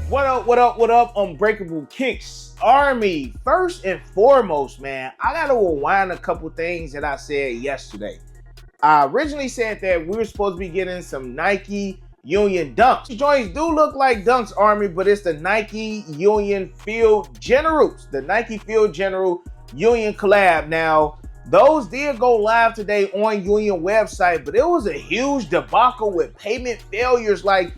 What up, what up, what up, Unbreakable Kicks Army? First and foremost, man, I gotta rewind a couple things that I said yesterday. I originally said that we were supposed to be getting some Nike Union Dunks. These joints do look like Dunks, Army, but it's the Nike Union Field Generals. The Nike Field General Union collab. Now, those did go live today on Union website, but it was a huge debacle with payment failures. Like,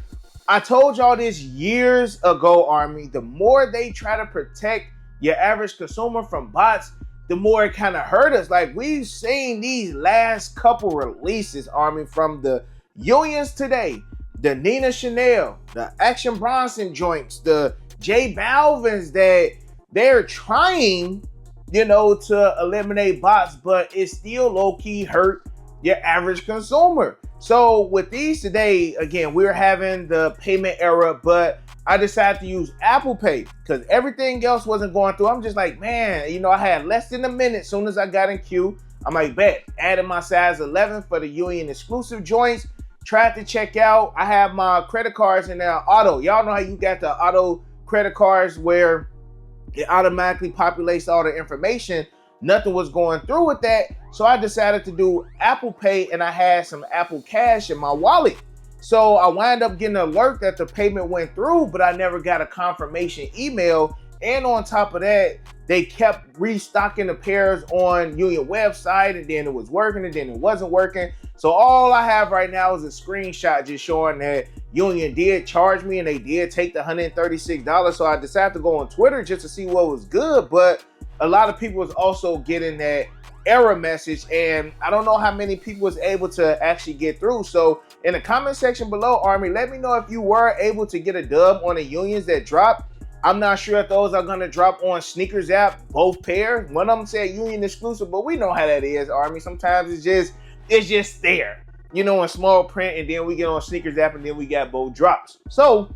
I told y'all this years ago, Army. The more they try to protect your average consumer from bots, the more it kind of hurt us. Like, we've seen these last couple releases, Army, from the Unions today, the Nina Chanel, the Action Bronson joints, the J Balvin's, that they're trying, to eliminate bots, but it still low-key hurt your average consumer. So with these today, again, we're having the payment error, but I decided to use Apple Pay because everything else wasn't going through. I'm just like, man, I had less than a minute. Soon as I got in queue, I'm like, bet, added my size 11 for the Union exclusive joints. Tried to check out. I have my credit cards in there, auto. Y'all know how you got the auto credit cards where it automatically populates all the information. Nothing was going through with that. So I decided to do Apple Pay, and I had some Apple Cash in my wallet. So I wound up getting an alert that the payment went through, but I never got a confirmation email. And on top of that, they kept restocking the pairs on Union website, and then it was working, and then it wasn't working. So all I have right now is a screenshot just showing that Union did charge me, and they did take the $136. So I decided to go on Twitter just to see what was good, but a lot of people was also getting that error message, and I don't know how many people was able to actually get through. So in the comment section below, Army, let me know if you were able to get a dub on the Unions that dropped. I'm not sure if those are going to drop on Sneakers app, both pairs. One of them said Union exclusive, but we know how that is, Army. Sometimes it's just there, in small print, and then we get on Sneakers app, and then we got both drops. So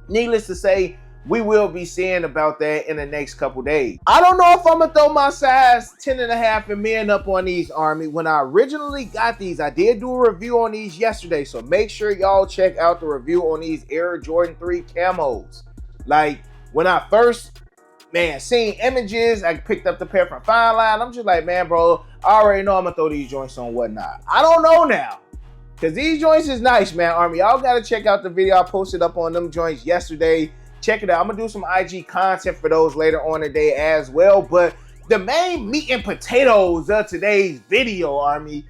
needless to say, we will be seeing about that in the next couple days. I don't know if I'm going to throw my size 10.5 and men up on these, Army. When I originally got these, I did do a review on these yesterday, so make sure y'all check out the review on these Air Jordan 3 camos. Like, when I first, seen images, I picked up the pair from Fine Line. I'm just like, man, bro, I already know I'm going to throw these joints on whatnot. I don't know now, because these joints is nice, man, Army. Y'all got to check out the video I posted up on them joints yesterday. Check it out. I'm going to do some IG content for those later on today as well. But the main meat and potatoes of today's video, Army,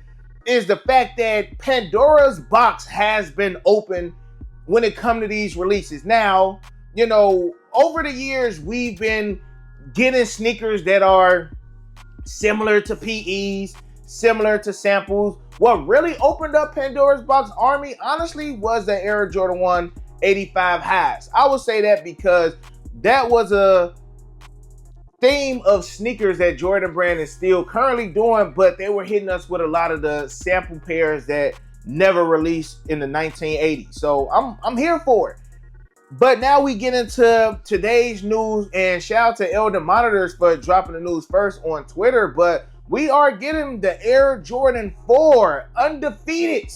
is the fact that Pandora's box has been opened when it comes to these releases. Now, over the years, we've been getting sneakers that are similar to PEs, similar to samples. What really opened up Pandora's box, Army, honestly, was the Air Jordan 1 85 highs. I would say that because that was a theme of sneakers that Jordan brand is still currently doing, but they were hitting us with a lot of the sample pairs that never released in the 1980s. So I'm here for it. But now we get into today's news, and shout out to Elder Monitors for dropping the news first on Twitter, but we are getting the Air Jordan 4 undefeated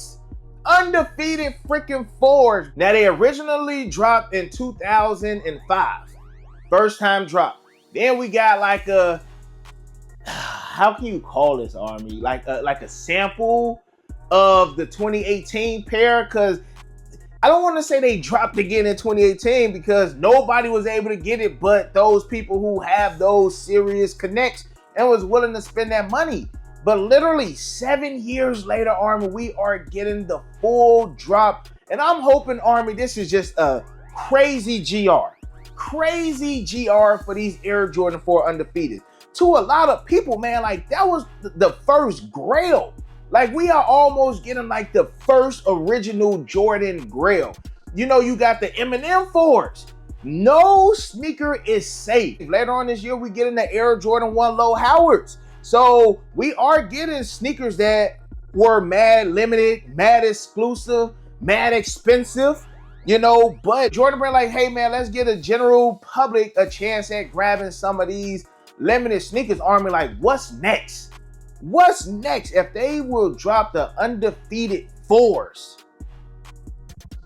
freaking 4s. Now, they originally dropped in 2005. First time drop. Then we got like a, how can you call this, Army? Like a sample of the 2018 pair, because I don't want to say they dropped again in 2018 because nobody was able to get it but those people who have those serious connects and was willing to spend that money. But literally 7 years later, Army, we are getting the full drop. And I'm hoping, Army, this is just a crazy GR. Crazy GR for these Air Jordan 4 undefeated. To a lot of people, man, like that was the first GRAIL. Like we are almost getting like the first original Jordan GRAIL. You got the Eminem 4s. No sneaker is safe. Later on this year, we get in the Air Jordan 1 Low Howards. So we are getting sneakers that were mad limited, mad exclusive, mad expensive, but Jordan brand like, hey man, let's get a general public a chance at grabbing some of these limited sneakers, Army. Like, what's next? What's next if they will drop the undefeated 4s?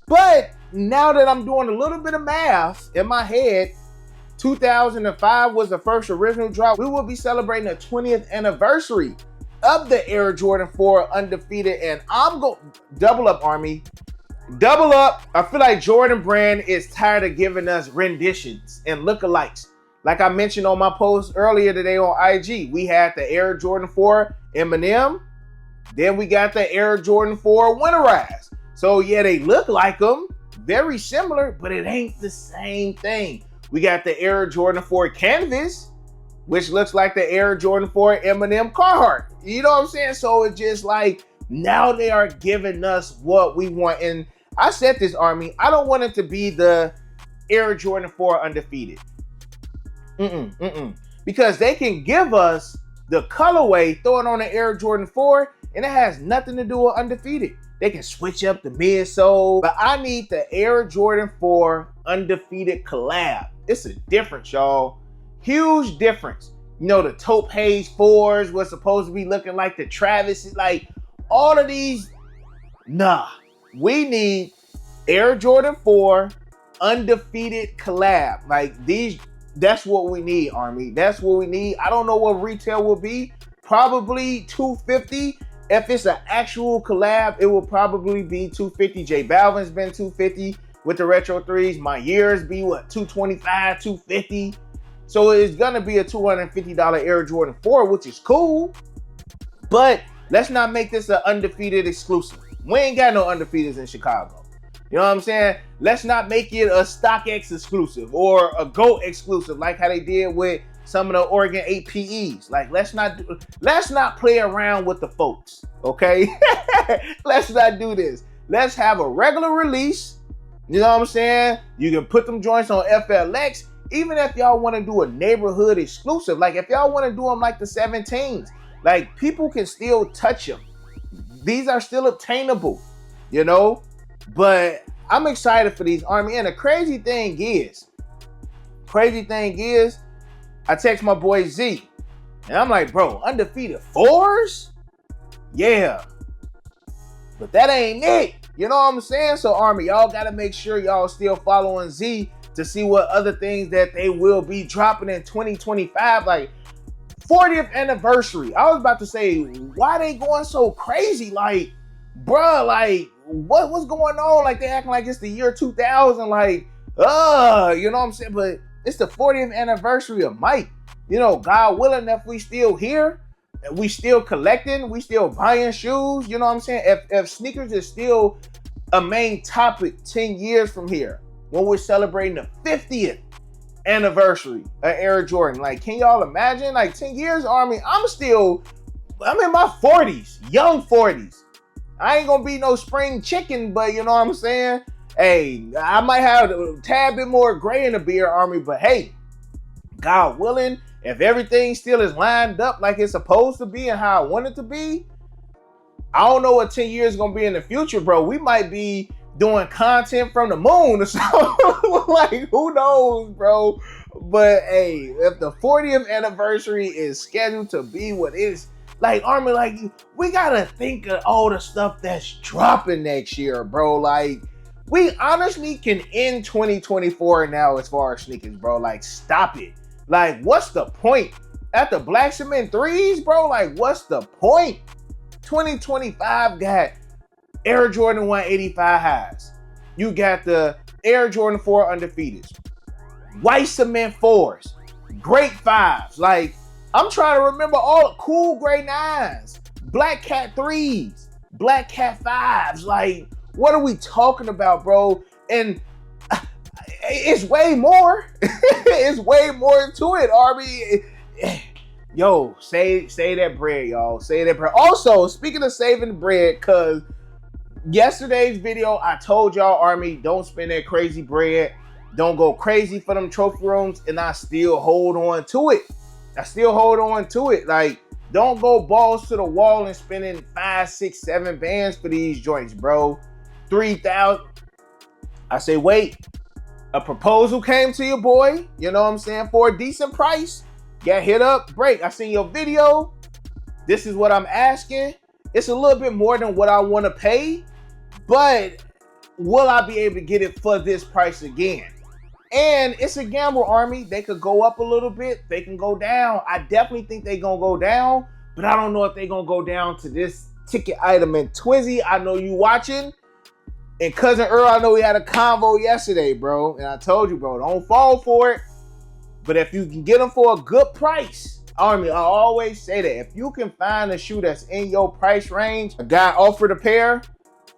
But now that I'm doing a little bit of math in my head, 2005 was the first original drop. We will be celebrating the 20th anniversary of the Air Jordan 4 Undefeated, and I'm going double up, Army. Double up. I feel like Jordan Brand is tired of giving us renditions and lookalikes. Like I mentioned on my post earlier today on IG, we had the Air Jordan 4 Eminem. Then we got the Air Jordan 4 Winterize. So yeah, they look like them. Very similar, but it ain't the same thing. We got the Air Jordan 4 Canvas, which looks like the Air Jordan 4 Eminem Carhartt. You know what I'm saying? So it's just like, now they are giving us what we want. And I said this, Army, I don't want it to be the Air Jordan 4 Undefeated. Because they can give us the colorway, throw it on the Air Jordan 4, and it has nothing to do with Undefeated. They can switch up the midsole, but I need the Air Jordan 4 Undefeated collab. It's a difference, y'all. Huge difference. You know, the taupe haze 4s was supposed to be looking like the Travis. Like, all of these, nah. We need Air Jordan 4 Undefeated collab. Like, these, that's what we need, Army. That's what we need. I don't know what retail will be. Probably $250. If it's an actual collab, it will probably be $250. J Balvin's been $250 with the Retro 3s. My years be what, $225, $250. So it's gonna be a $250 Air Jordan 4, which is cool. But let's not make this an Undefeated exclusive. We ain't got no Undefeateds in Chicago. You know what I'm saying? Let's not make it a StockX exclusive or a GOAT exclusive like how they did with some of the Oregon APEs. Like, let's not play around with the folks, okay? Let's not do this. Let's have a regular release. You know what I'm saying? You can put them joints on FLX. Even if y'all want to do a neighborhood exclusive, like if y'all want to do them like the 17s, like people can still touch them. These are still obtainable, you know? But I'm excited for these, Army. And the crazy thing is, I text my boy Z, and I'm like, bro, Undefeated 4s? Yeah. But that ain't it. You know what I'm saying? So, Army, y'all got to make sure y'all still following Z to see what other things that they will be dropping in 2025. Like, 40th anniversary. I was about to say, why they going so crazy? Like, bruh, like, what's going on? Like, they acting like it's the year 2000. Like, you know what I'm saying? But it's the 40th anniversary of Mike. You know, God willing, if we still here, we still collecting, we still buying shoes. You know what I'm saying? If sneakers is still a main topic 10 years from here, when we're celebrating the 50th anniversary of Air Jordan. Like, can y'all imagine? Like, 10 years, Army, I'm in my 40s, young 40s. I ain't gonna be no spring chicken, but you know what I'm saying? Hey, I might have a tad bit more gray in the beard, Army, but hey, God willing, if everything still is lined up like it's supposed to be and how I want it to be, I don't know what 10 years is gonna be in the future, bro. We might be doing content from the moon or something. Like, who knows, bro? But hey, if the 40th anniversary is scheduled to be what it is, like, Army, like, we gotta think of all the stuff that's dropping next year, bro. Like, we honestly can end 2024 now as far as sneakers, bro. Like, stop it. Like, what's the point? At the Black Cement 3s, bro, like, what's the point? 2025 got Air Jordan 185 highs. You got the Air Jordan 4 Undefeateds. White Cement 4s. Great 5s. Like, I'm trying to remember all cool gray 9s. Black Cat 3s. Black Cat 5s. Like, what are we talking about, bro? And it's way more. It's way more to it, Arby. Yo, say that bread, y'all. Say that bread. Also, speaking of saving the bread, because yesterday's video, I told y'all, Army, don't spend that crazy bread. Don't go crazy for them trophy rooms. And I still hold on to it. Like, don't go balls to the wall and spending 5, 6, 7 bands for these joints, bro. 3,000. I say, wait. A proposal came to your boy, you know what I'm saying, for a decent price. Get hit up, break. I seen your video. This is what I'm asking. It's a little bit more than what I want to pay, but will I be able to get it for this price again? And it's a gamble, Army. They could go up a little bit. They can go down. I definitely think they're going to go down, but I don't know if they're going to go down to this ticket item. And Twizzy, I know you watching. And Cousin Earl, I know we had a convo yesterday, bro. And I told you, bro, don't fall for it. But if you can get them for a good price, Army, I always say that. If you can find a shoe that's in your price range, a guy offered a pair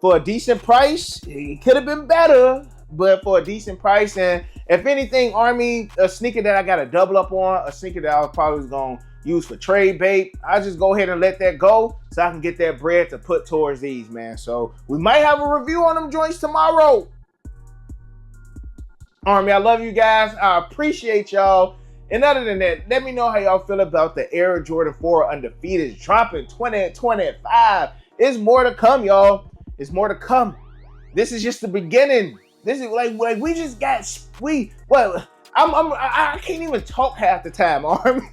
for a decent price. It could have been better, but for a decent price. And if anything, Army, a sneaker that I got to double up on, a sneaker that I was probably going to use for trade bait, I just go ahead and let that go so I can get that bread to put towards these, man. So we might have a review on them joints tomorrow. Army, I love you guys. I appreciate y'all. And other than that, let me know how y'all feel about the Air Jordan 4 Undefeated dropping 2025. It's more to come, y'all. It's more to come. This is just the beginning. This is like we just got I can't even talk half the time, Army.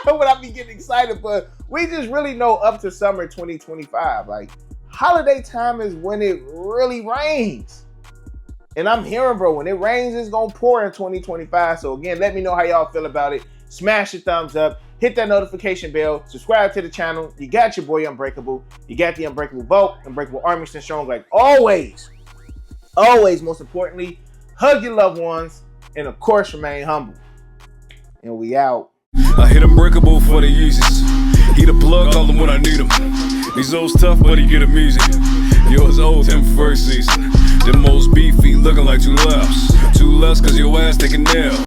When I be getting excited, but we just really know up to summer 2025. Like holiday time is when it really rains. And I'm hearing, bro, when it rains, it's gonna pour in 2025. So again, let me know how y'all feel about it. Smash the thumbs up, hit that notification bell, subscribe to the channel. You got your boy Unbreakable. You got the Unbreakable Vote, Unbreakable Army stand strong like always. Always, most importantly, hug your loved ones and of course remain humble. And we out. I hit Unbreakable for the uses. He the plug, call him when I need him. These old's tough, but he get him easy. Yours old, him first season. The most beefy, looking like two laughs. Two less, cause your ass taking nail.